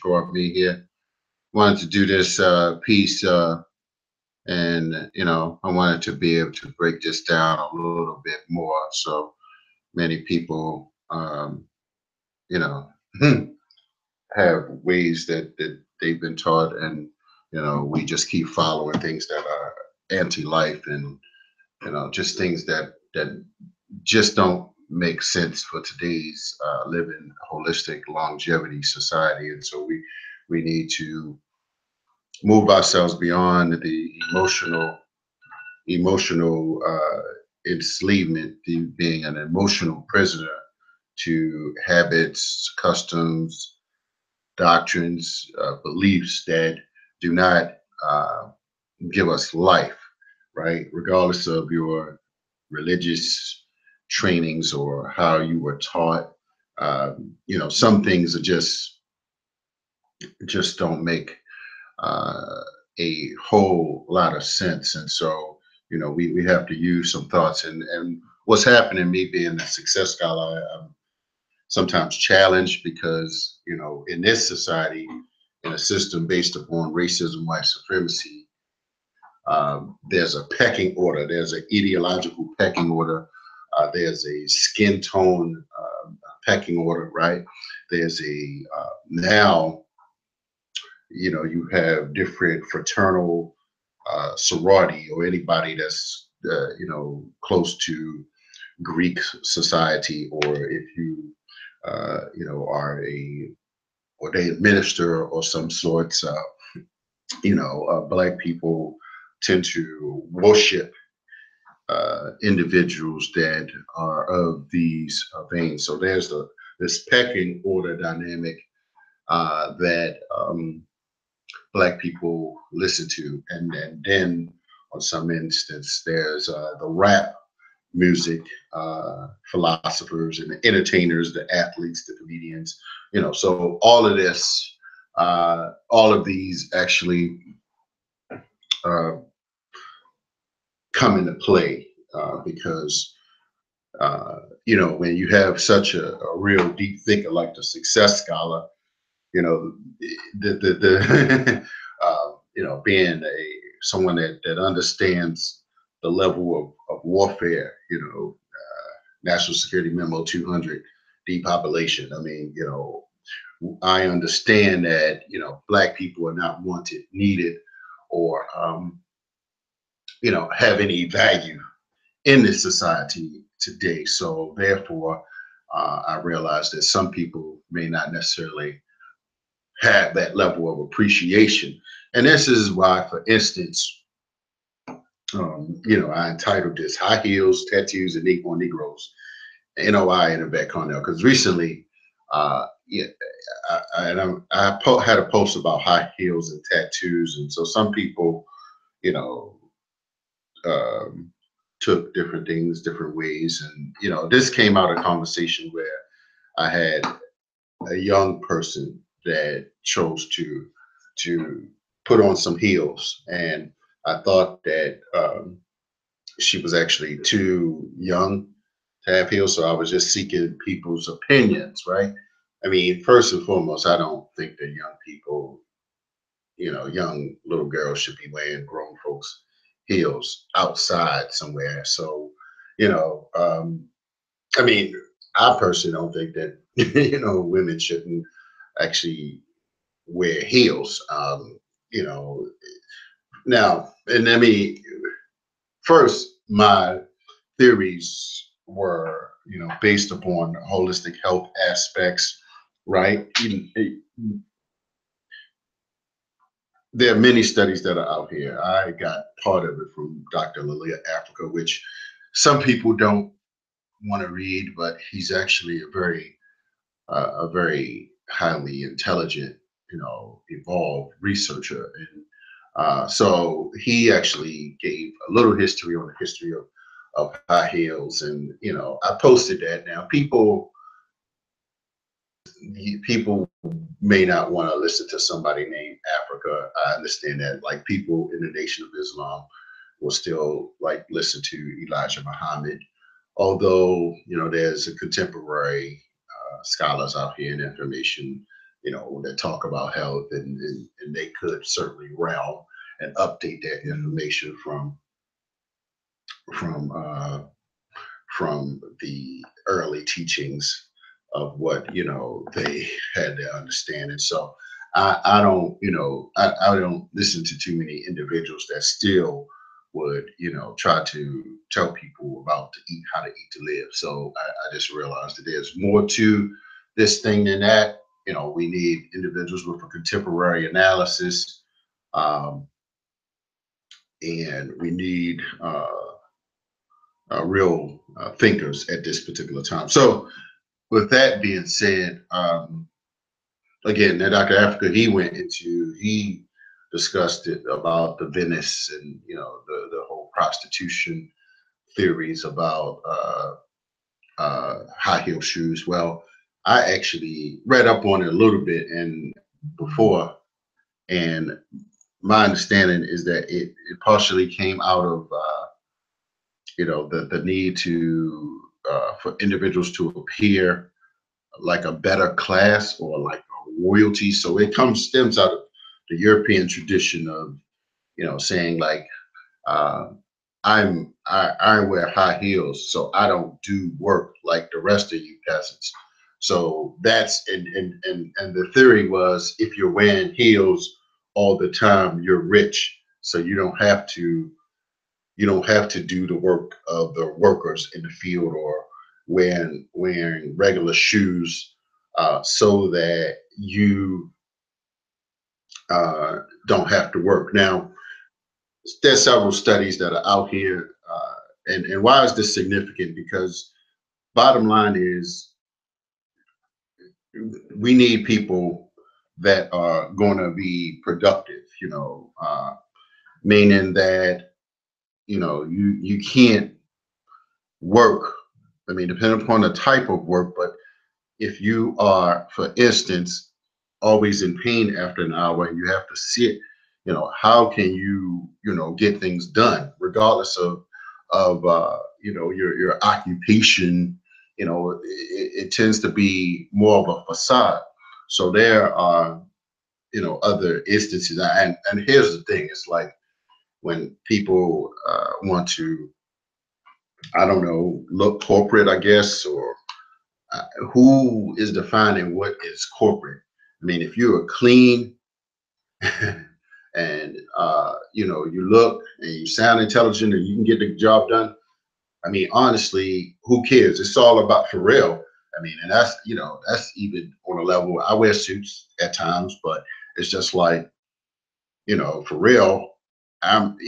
brought me here. Wanted to do this piece, and I wanted to be able to break this down a little bit more, so many people, you know, have ways that they've been taught, and we just keep following things that are anti-life, and just things that just don't make sense for today's living holistic longevity society. And so we need to move ourselves beyond the emotional enslavement, being an emotional prisoner to habits, customs, doctrines, beliefs that do not uh, give us life, right? Regardless of your religious trainings or how you were taught. Some things are just don't make uh, a whole lot of sense. And so, we have to use some thoughts. And what's happening, me being a success scholar, I'm sometimes challenged because, in this society, in a system based upon racism, white supremacy, there's a pecking order. There's an ideological pecking order. There's a skin tone pecking order, right? There's a now, you have different fraternal sorority, or anybody that's close to Greek society, or if you are a ordained minister or some sorts. Black people tend to worship individuals that are of these veins. So there's this pecking order dynamic that Black people listen to, and then on some instance there's the rap music philosophers and the entertainers, the athletes, the comedians. So all of these actually uh, come into play because when you have such a real deep thinker like the success scholar, the being someone that understands the level of warfare, national security memo 200, depopulation. I mean, I understand that Black people are not wanted, needed, or have any value in this society today. So therefore, I realize that some people may not necessarily have that level of appreciation. And this is why, for instance, I entitled this "High Heels, Tattoos, and Negroes," NOI and Yvatte Carnell, because recently, yeah, had a post about high heels and tattoos, and so some people, you know, um, took different things different ways, and this came out of conversation where I had a young person that chose to put on some heels, and I thought that she was actually too young to have heels, so I was just seeking people's opinions, right? I mean, first and foremost, I don't think that young people, young little girls should be wearing grown folks' heels outside somewhere. So, you know, um, I mean, I personally don't think that women shouldn't actually wear heels. You know, Now, and let me first, my theories were, based upon holistic health aspects, right? There are many studies that are out here. I got part of it from Dr. Lalia Africa, which some people don't want to read, but he's actually a very highly intelligent, evolved researcher. And so he actually gave a little history on the history of high heels. And, I posted that. Now, people may not want to listen to somebody named Africa. I understand that. Like, people in the Nation of Islam will still like listen to Elijah Muhammad, although there's a contemporary scholars out here and information that talk about health, and they could certainly realm and update that information from uh, from the early teachings of what they had to understand. And so I don't I don't listen to too many individuals that still would try to tell people about to eat how to eat to live. So I just realized that there's more to this thing than that. We need individuals with a contemporary analysis, um, and we need real thinkers at this particular time. So with that being said, again, that Dr. Africa, he discussed it about the Venice and the whole prostitution theories about high heel shoes. Well, I actually read up on it a little bit and before, and my understanding is that it partially came out of the need to for individuals to appear like a better class or like a royalty. So it stems out of the European tradition of saying like uh, I wear high heels, so I don't do work like the rest of you peasants. So that's and the theory was if you're wearing heels all the time, you're rich, so you don't have to do the work of the workers in the field or wearing regular shoes, so that you don't have to work. Now, there's several studies that are out here, and why is this significant? Because bottom line is we need people that are going to be productive. Meaning that you can't work. I mean, depending upon the type of work, but if you are, for instance, always in pain after an hour and you have to sit, how can you get things done, regardless of your occupation? It tends to be more of a facade. So there are other instances, and here's the thing: it's like when people want to, I don't know, look corporate, I guess, or who is defining what is corporate? I mean, if you're clean and you look and you sound intelligent and you can get the job done, I mean, honestly, who cares? It's all about for real. I mean, and that's even on a level. I wear suits at times, but it's just like, for real. I'm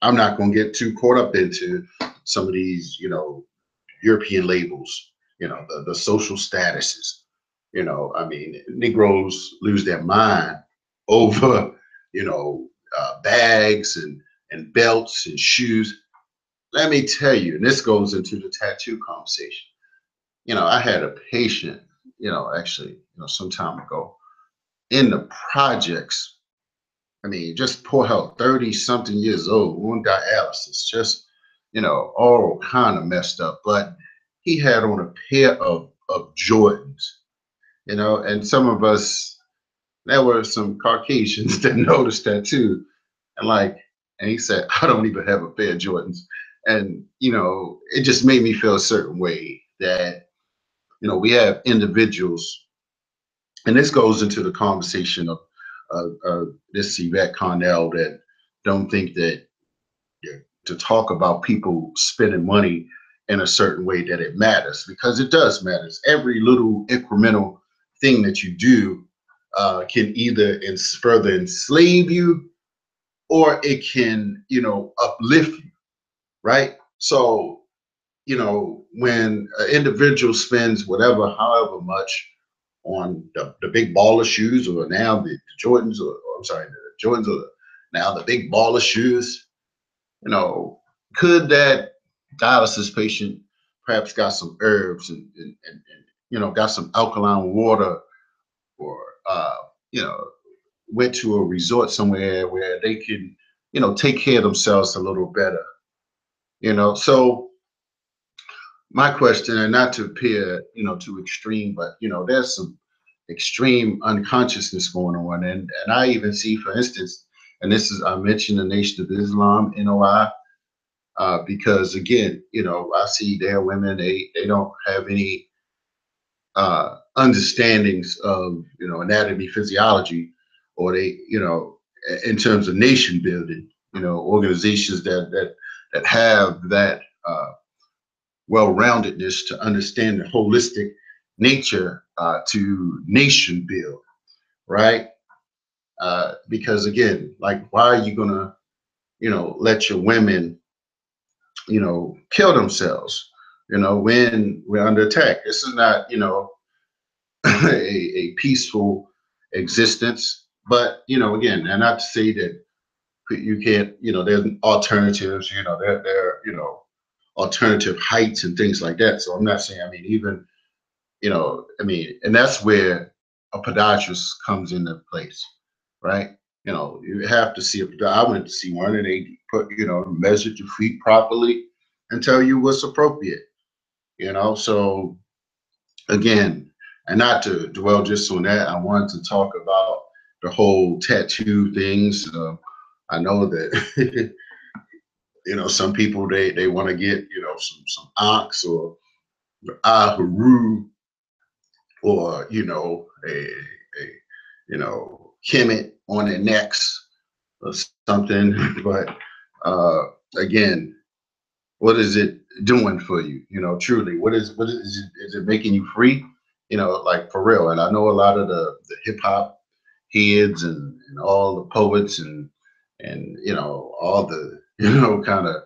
not going to get too caught up into some of these, European labels, the social statuses. I mean, Negroes lose their mind over, bags and belts and shoes. Let me tell you, and this goes into the tattoo conversation. I had a patient, actually, some time ago in the projects. I mean, just poor health, 30 something years old, on dialysis, just, all kind of messed up. But he had on a pair of Jordans, and some of us, there were some Caucasians that noticed that too. And and he said, I don't even have a pair of Jordans. And, it just made me feel a certain way that, we have individuals, and this goes into the conversation of this Yvette Carnell, that don't think that to talk about people spending money in a certain way that it matters, because it does matter. Every little incremental thing that you do can either further enslave you or it can, uplift you, right? So, when an individual spends whatever, however much on the big baller shoes, or now the Jordans, or I'm sorry, the Jordans, or now the big baller shoes, you know, could that dialysis patient perhaps got some herbs and got some alkaline water, or you know, went to a resort somewhere where they can, take care of themselves a little better, So my question, and not to appear, too extreme, but there's some extreme unconsciousness going on. And I even see, for instance, and this is, I mentioned the Nation of Islam, NOI, because again, I see their women, they don't have any understandings of, anatomy, physiology, or they, in terms of nation building, organizations that have that well-roundedness to understand the holistic nature to nation build, right? Because again, like, why are you gonna, let your women, kill themselves, when we're under attack? This is not, a peaceful existence. But again, and not to say that you can't, there's alternatives, there, alternative heights and things like that. So I'm not saying, I mean, even, and that's where a podiatrist comes into place, right? You have to see I went to see one, and they put, measured your feet properly and tell you what's appropriate, So again, and not to dwell just on that, I wanted to talk about the whole tattoo things. I know that some people, they want to get, some ox or aharu, or a kemet on their necks or something. But again, what is it doing for you? Truly, is it making you free? Like, for real. And I know a lot of the hip hop heads and all the poets and all the kind of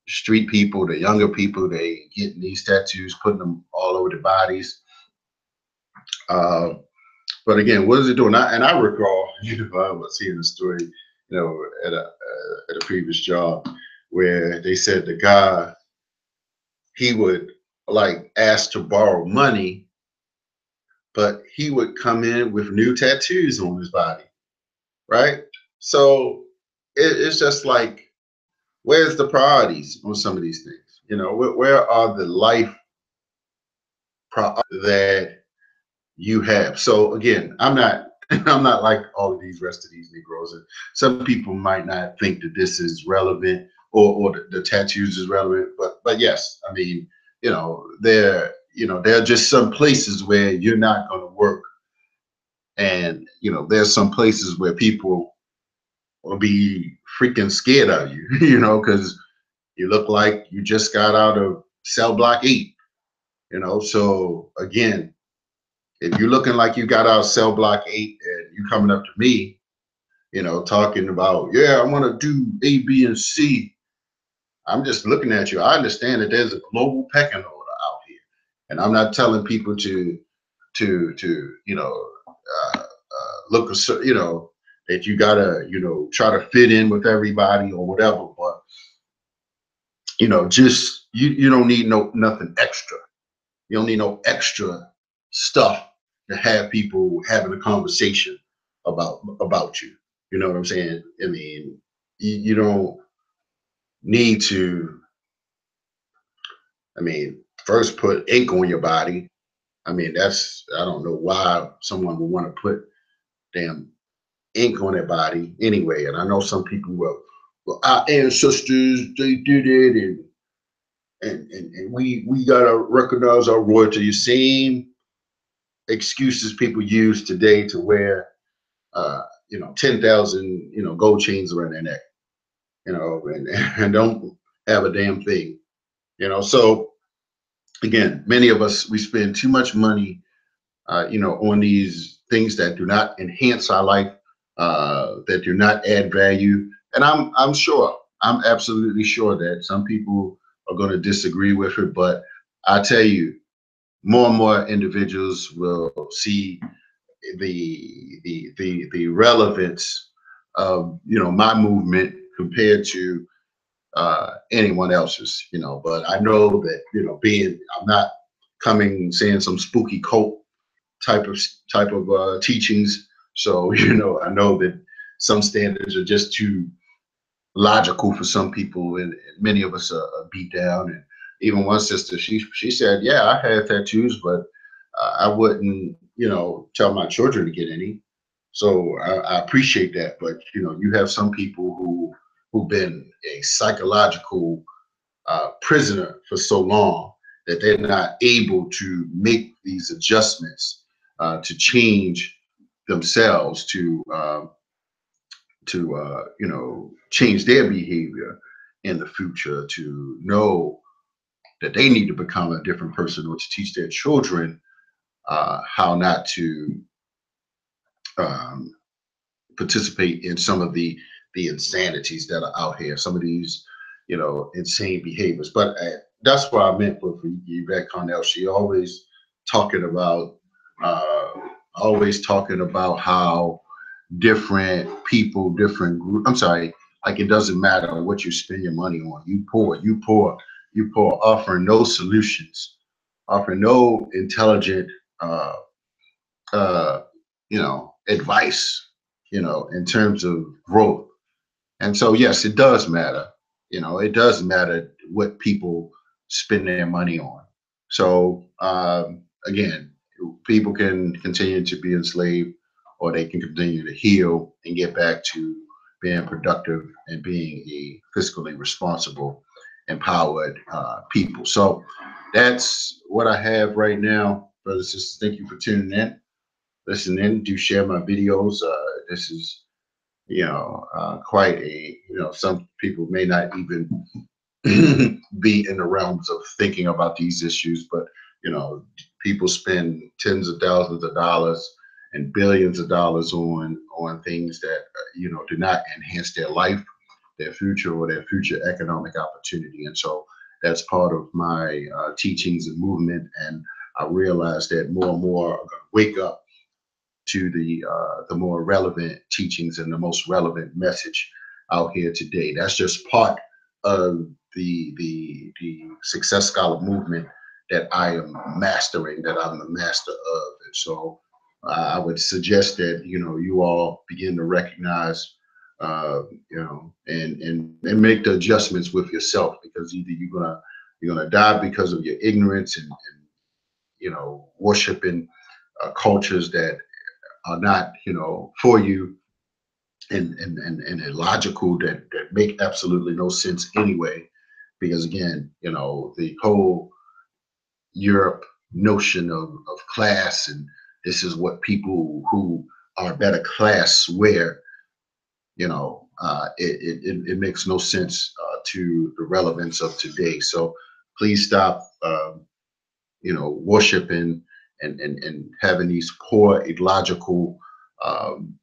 street people, the younger people, they getting these tattoos, putting them all over their bodies. But again, what is it doing? And I recall, I was hearing a story, at a previous job, where they said the guy, he would like ask to borrow money, but he would come in with new tattoos on his body, right? So it's just like, where's the priorities on some of these things? Where are the life priorities that you have? So again, I'm not I'm not like all of these rest of these Negroes, and some people might not think that this is relevant, or the tattoos is relevant, but yes, I mean, there are just some places where you're not going to work, and there's some places where people will be freaking scared of you, because you look like you just got out of cell block 8, So again, if you're looking like you got out of cell block 8 and you coming up to me, talking about, yeah, I want to do A, B, and C, I'm just looking at you. I understand that there's a global pecking order out here, and I'm not telling people to look a that you gotta try to fit in with everybody or whatever. But just you don't need nothing extra. You don't need no extra stuff to have people having a conversation about you. You know what I'm saying? I mean, you don't need to. I mean, first put ink on your body. I mean, I don't know why someone would want to put damn ink on their body anyway. And I know some people will. Well, our ancestors, they did it, and we gotta recognize our royalty. Same excuses people use today to wear 10,000 gold chains around their neck, and don't have a damn thing. So again, many of us, we spend too much money on these things that do not enhance our life, that do not add value. And I'm absolutely sure that some people are going to disagree with it, but I tell you, more and more individuals will see the relevance of my movement compared to anyone else's. But I know that I'm not coming saying some spooky cult type of teachings. So I know that some standards are just too logical for some people, and many of us are beat down. And even one sister, she said, "Yeah, I had tattoos, but I wouldn't tell my children to get any. So I appreciate that. But you have some people who've been a psychological prisoner for so long that they're not able to make these adjustments to change themselves to change their behavior in the future, to know that they need to become a different person, or to teach their children how not to um, participate in some of the insanities that are out here, some of these insane behaviors. But that's what I meant for Yvette Carnell. She talking about uh, always talking about how different people, different group. I'm sorry, like it doesn't matter what you spend your money on. You poor, offering no solutions, offering no intelligent, uh, advice, in terms of growth. And so, yes, it does matter. It does matter what people spend their money on. So, again, people can continue to be enslaved, or they can continue to heal and get back to being productive and being a fiscally responsible, empowered people. So, that's what I have right now, brothers and sisters. Thank you for tuning in. Listen in, do share my videos. This is quite a, some people may not even be in the realms of thinking about these issues, but people spend tens of thousands of dollars and billions of dollars on things that do not enhance their life, their future, or their future economic opportunity. And so that's part of my teachings and movement. And I realize that more and more are going to wake up to the more relevant teachings and the most relevant message out here today. That's just part of the success scholar movement that I am mastering, that I'm the master of. And so I would suggest that you all begin to recognize and make the adjustments with yourself, because either you're gonna die because of your ignorance and worshiping cultures that are not, for you, and illogical, that make absolutely no sense anyway. Because again, the whole Europe notion of class, and this is what people who are better class wear, it makes no sense to the relevance of today. So please stop, worshiping and having these poor, illogical um,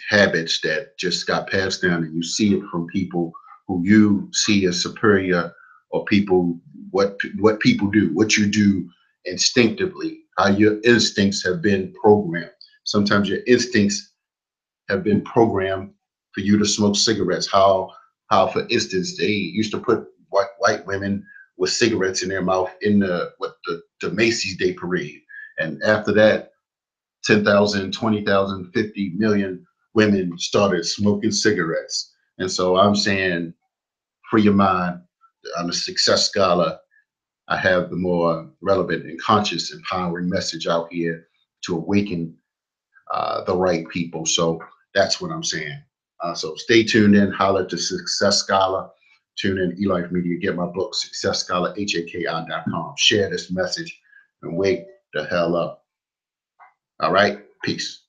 habits that just got passed down, and you see it from people who you see as superior, or people, what people do, what you do instinctively, how your instincts have been programmed. Sometimes your instincts have been programmed for you to smoke cigarettes. How for instance, they used to put white women with cigarettes in their mouth in the Macy's Day Parade, and after that 10,000, 20,000, 50 million women started smoking cigarettes. And so I'm saying, free your mind. I'm a success scholar. I have the more relevant and conscious, empowering message out here to awaken the right people. So that's what I'm saying. So stay tuned in. Holler at the Success Scholar. Tune in, eLife Media. Get my book, Success Scholar, HAKI.com. Share this message and wake the hell up. All right. Peace.